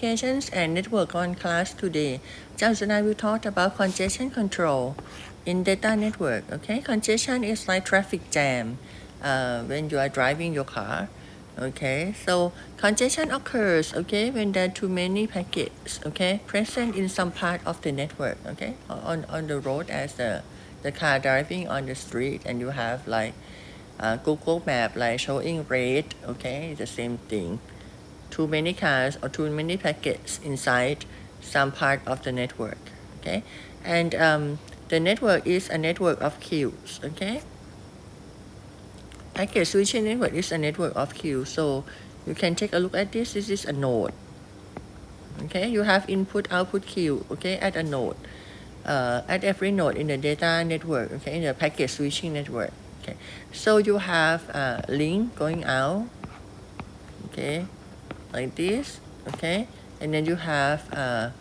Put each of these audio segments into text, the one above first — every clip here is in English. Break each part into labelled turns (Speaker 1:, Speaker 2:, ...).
Speaker 1: Communications and network on class today. Jiao and I will talk about congestion control in data network. Okay, congestion is like traffic jam when you are driving your car. Okay, so congestion occurs, okay, when there are too many packets, okay, present in some part of the network, okay, on the road as the car driving on the street, and you have like Google Map like showing red, okay, the same thing. Too many cars or too many packets inside some part of the network, okay, and the network is a network of queues, okay. Packet switching network is a network of queues, so you can take a look at this. This is a node, okay. You have input output queue, okay, at a node, at every node in the data network, okay, in the packet switching network, okay. So you have a link going out, okay, like this, okay, and then you have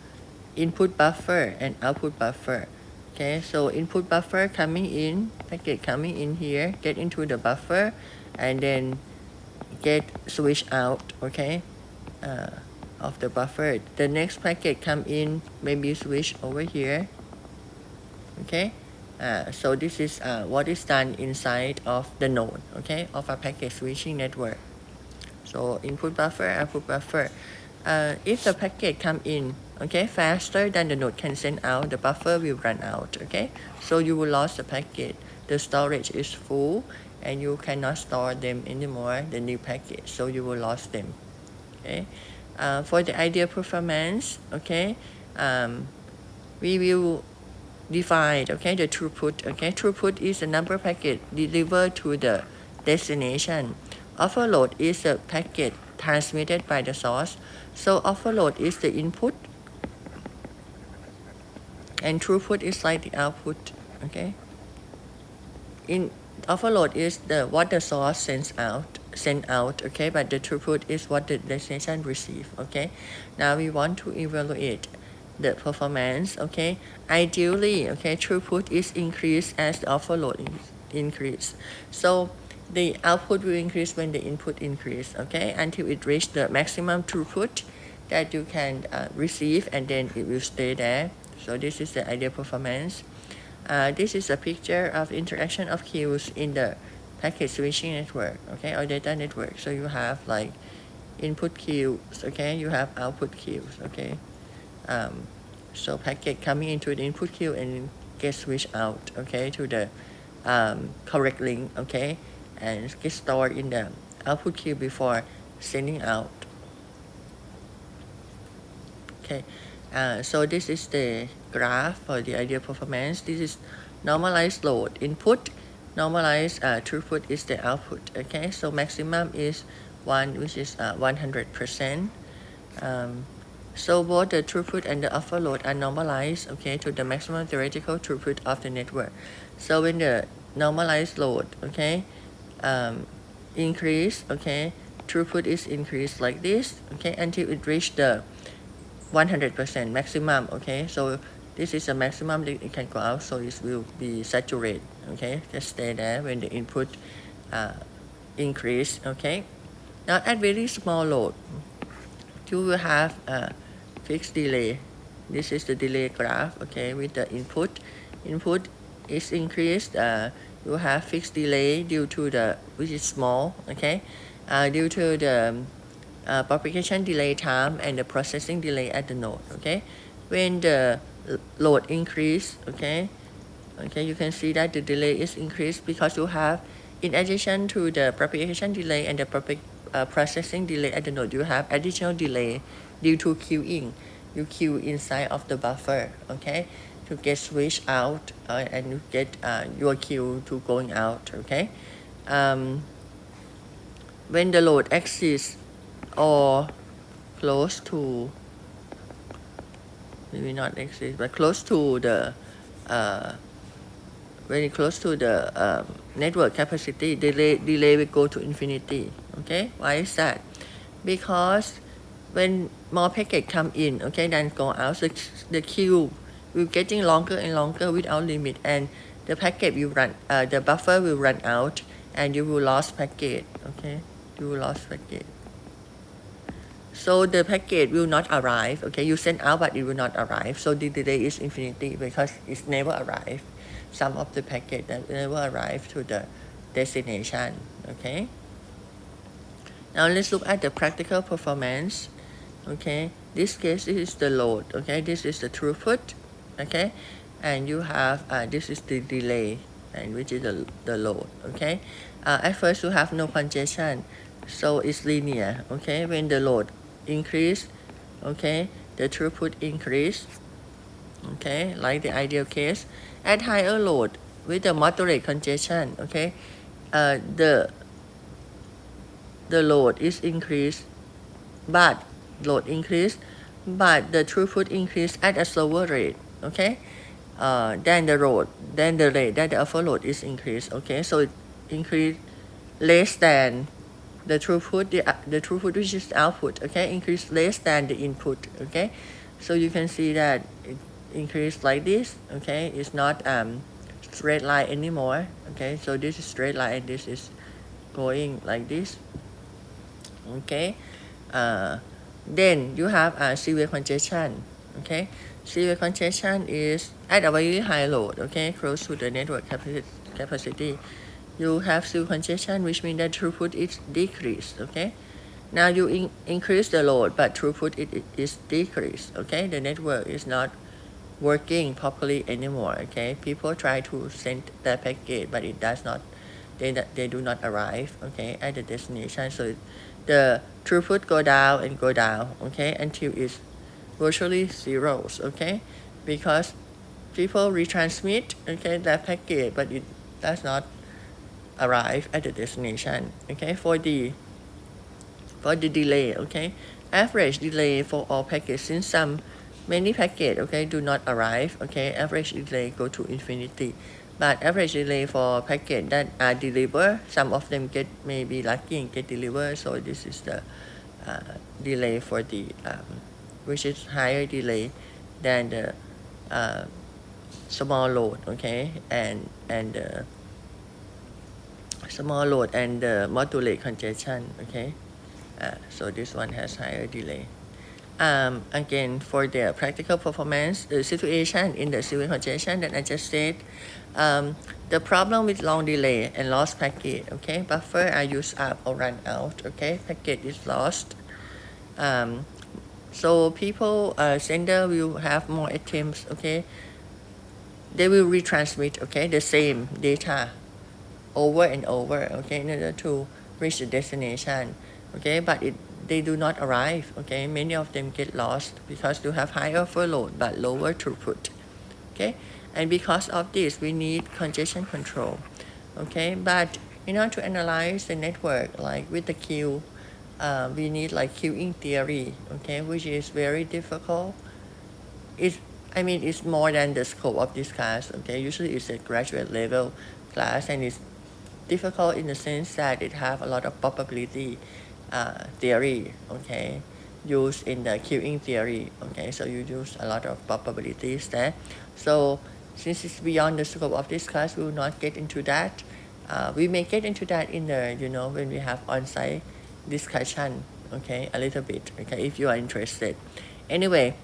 Speaker 1: input buffer and output buffer, okay. So input buffer coming in, packet coming in here, get into the buffer, and then get switch out, okay, of the buffer. The next packet come in, maybe switch over here, okay. So this is what is done inside of the node, okay, of a packet switching network. So input buffer, output buffer. If the packet come in, okay, faster than the node can send out, the buffer will run out, okay. So you will lose the packet. The storage is full, and you cannot store them anymore, the new packet. So you will lose them, okay. For the ideal performance, okay, we will define, okay, the throughput, okay. Throughput is the number of packets delivered to the destination. Overload is the packet transmitted by the source. So overload is the input, and throughput is like the output, okay. In overload is what the source send out, okay, but the throughput is what the destination receive, okay. Now we want to evaluate the performance, okay. Ideally, okay, throughput is increased as the overload is increased. So the output will increase when the input increase, okay, until it reach the maximum throughput that you can receive, and then it will stay there. So this is the ideal performance. This is a picture of interaction of queues in the packet switching network, okay, or data network. So you have like input queues, okay, you have output queues, okay. So packet coming into the input queue and get switched out, okay, to the correct link, okay, and get stored in the output queue before sending out, okay. So this is the graph for the ideal performance. This is normalized load input, normalized throughput is the output, okay. So maximum is 1, which is 100%. So both the throughput and the overload are normalized, okay, to the maximum theoretical throughput of the network. So when the normalized load, okay, increase, okay, throughput is increased like this, okay, until it reach the 100% maximum, okay. So this is the maximum that it can go out, so it will be saturated, okay, just stay there when the input increase, okay. Now at very small load, you will have a fixed delay. This is the delay graph, okay, with the input is increased, you have fixed delay due to the, which is small, okay, due to the propagation delay time and the processing delay at the node, okay. When the load increase, okay, you can see that the delay is increased because you have, in addition to the propagation delay and the processing delay at the node, you have additional delay due to queuing. You queue inside of the buffer, okay, to get switched out and you get your queue to going out, okay. When the load exceeds or close to, maybe not exceed, but close to the very close to the network capacity, delay will go to infinity, okay. Why is that? Because when more packet come in, okay, then go out, so the queue will getting longer and longer without limit, and the packet will run, the buffer will run out, and you will lose packet, okay, you will lose packet. So the packet will not arrive, okay? You send out, but it will not arrive. So the delay is infinity because it's never arrived. Some of the packet that never arrive to the destination, okay? Now let's look at the practical performance, okay? This case, this is the load, okay? This is the throughput, okay? And you have, this is the delay, and which is the load, okay? At first you have no congestion, so it's linear, okay? When the load increase, okay, the throughput increase, okay, like the ideal case. At higher load with the moderate congestion, okay, the load is increased, but load increased, but the throughput increased at a slower rate, okay, than the rate that the overload is increased, okay, so it increased less than the throughput, the throughput which is output, okay, increase less than the input, okay. So you can see that it increased like this, okay. It's not straight line anymore, okay. So this is straight line, this is going like this, okay. Then you have severe congestion, okay. Severe congestion is at a very high load, okay, close to the network capacity. You have severe congestion, which means that throughput is decreased, okay. Now you increase the load, but throughput is decreased, okay. The network is not working properly anymore, okay. People try to send their packet, but it does not, they do not arrive, okay, at the destination. So the throughput go down, okay, until it's virtually zeros, okay, because people retransmit, okay, their packet, but it does not arrive at the destination, okay. For the delay, okay, average delay for all packets, since many packets, okay, do not arrive, okay, average delay go to infinity. But average delay for packets that are delivered, some of them may be lucky and get delivered. So this is the delay for the which is higher delay than the small load, okay, and the small load and the moderate congestion, okay. So this one has higher delay. Again, for the practical performance, the situation in the severe congestion that I just said, the problem with long delay and lost packet, okay, buffer are used up or run out, okay, packet is lost. So people, sender will have more attempts, okay, they will retransmit, okay, the same data over and over, okay, in order to reach the destination, okay, but they do not arrive, okay. Many of them get lost because you have higher overload but lower throughput, okay. And because of this, we need congestion control, okay. But in order to analyze the network, like with the queue, we need like queuing theory, okay, which is very difficult. It's more than the scope of this class, okay. Usually it's a graduate level class, and it's difficult in the sense that it have a lot of probability theory, okay, used in the queuing theory, okay. So you use a lot of probabilities there. So since it's beyond the scope of this class, we will not get into that. We may get into that in the, when we have on-site discussion, okay, a little bit, okay, if you are interested. Anyway,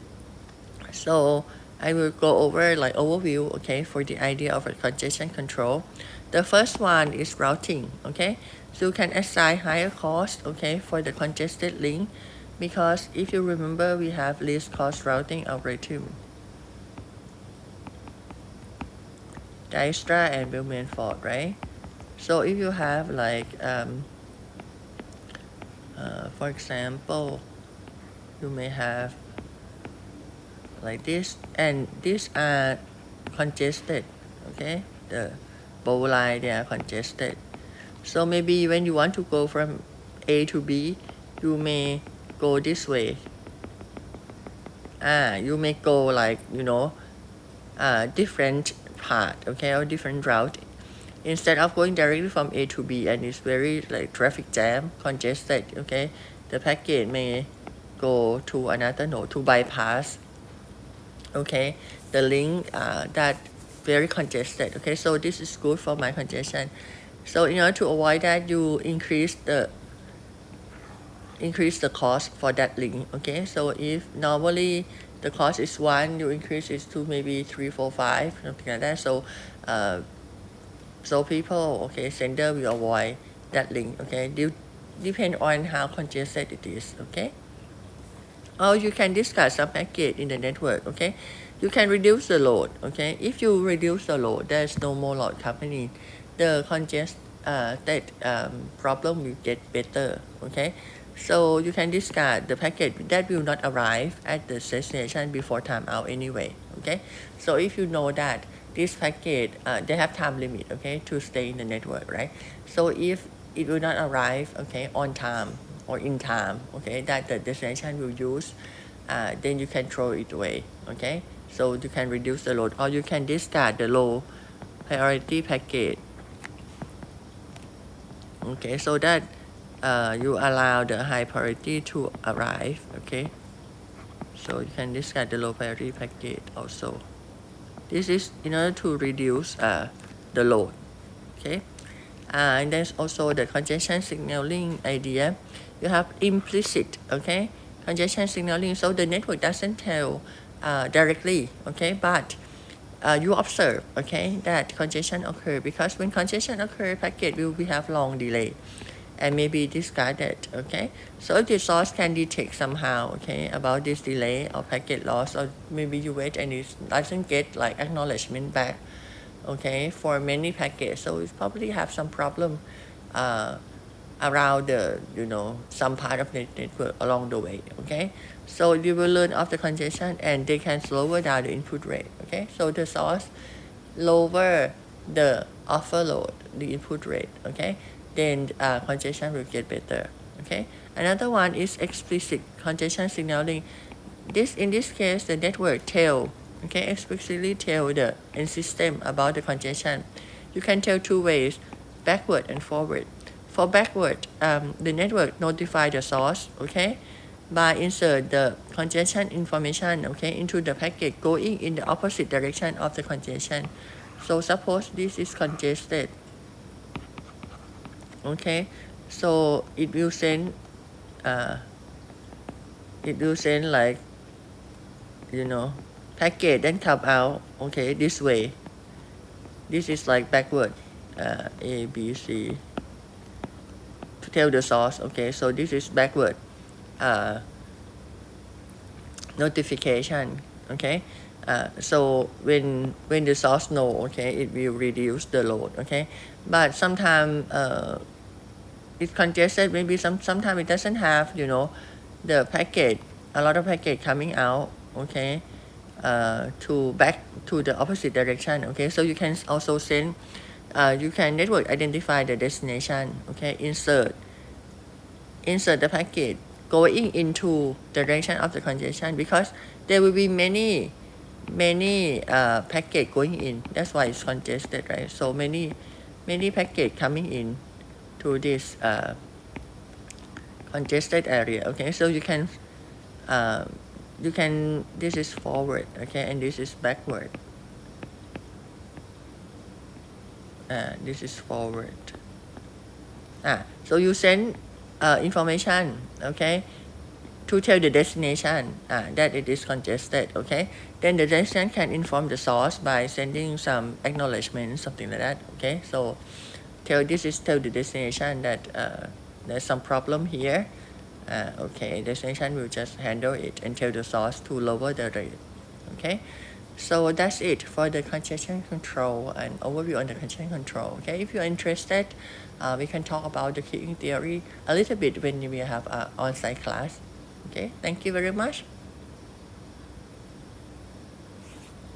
Speaker 1: so I will go over like overview, okay, for the idea of a congestion control. The first one is routing, okay. So you can assign higher cost, okay, for the congested link, because if you remember, we have least cost routing algorithm, Dijkstra and Bellman-Ford, right? So if you have like, for example, you may have like this, and these are congested, okay. The bow line, they are congested. So maybe when you want to go from A to B, you may go this way. You may go like, different path, okay, or different route, instead of going directly from A to B, and it's very like traffic jam, congested, okay. The packet may go to another node to bypass, okay, the link that very congested, okay. So this is good for my congestion. So in order to avoid that, you increase the increase the cost for that link. Okay, so if normally the cost is 1, you increase it to maybe 3, 4, 5, something like that. So so people, okay, sender will avoid that link. Okay, depend on how congested it is. Okay, or you can discard some packet in the network. Okay, you can reduce the load. Okay, if you reduce the load, there's no more load coming, the that problem will get better. Okay, so you can discard the packet that will not arrive at the destination before timeout anyway. Okay, so if you know that this packet they have time limit, okay, to stay in the network, right? So if it will not arrive, okay, on time or in time, okay, that the destination will use, then you can throw it away. Okay, so you can reduce the load, or you can discard the low priority packet. Okay, so that you allow the high priority to arrive. Okay, so you can discard the low priority packet also. This is in order to reduce the load. Okay, and there's also the congestion signaling idea. You have implicit, okay, congestion signaling, so the network doesn't tell directly, okay, but you observe, okay, that congestion occur, because when congestion occur, packet will have long delay and maybe discarded. Okay, so if the source can detect somehow, okay, about this delay or packet loss, or maybe you wait and it doesn't get like acknowledgement back, okay, for many packets, so it probably have some problem around the, some part of the network along the way. Okay, so you will learn of the congestion and they can slow down the input rate. Okay, so the source lower the offer load, the input rate. Okay, then congestion will get better. Okay, another one is explicit congestion signaling. In this case, the network tell, okay, explicitly tell the end system about the congestion. You can tell two ways, backward and forward. For backward, the network notify the source, okay, by insert the congestion information, okay, into the packet going in the opposite direction of the congestion. So suppose this is congested, okay, so it will send like, packet then come out, okay, this way. This is like backward, A, B, C, to tell the source. Okay, so this is backward notification. Okay, so when the source know, okay, it will reduce the load. Okay, but sometimes it's congested, maybe sometimes it doesn't have, the packet, a lot of packet coming out, okay, to back to the opposite direction. Okay, so you can also send, you can network identify the destination. Okay, insert the packet going into the direction of the congestion, because there will be many packet going in. That's why it's congested, right? So many packet coming in to this congested area. Okay, so you can this is forward, okay, and this is backward. This is forward. So you send information, okay, to tell the destination that it is congested. Okay, then the destination can inform the source by sending some acknowledgement, something like that. Okay, so tell the destination that there's some problem here. Okay, destination will just handle it and tell the source to lower the rate. Okay, so that's it for the congestion control and overview on the congestion control. Okay, if you're interested, we can talk about the keying theory a little bit when we have an on-site class. Okay, thank you very much.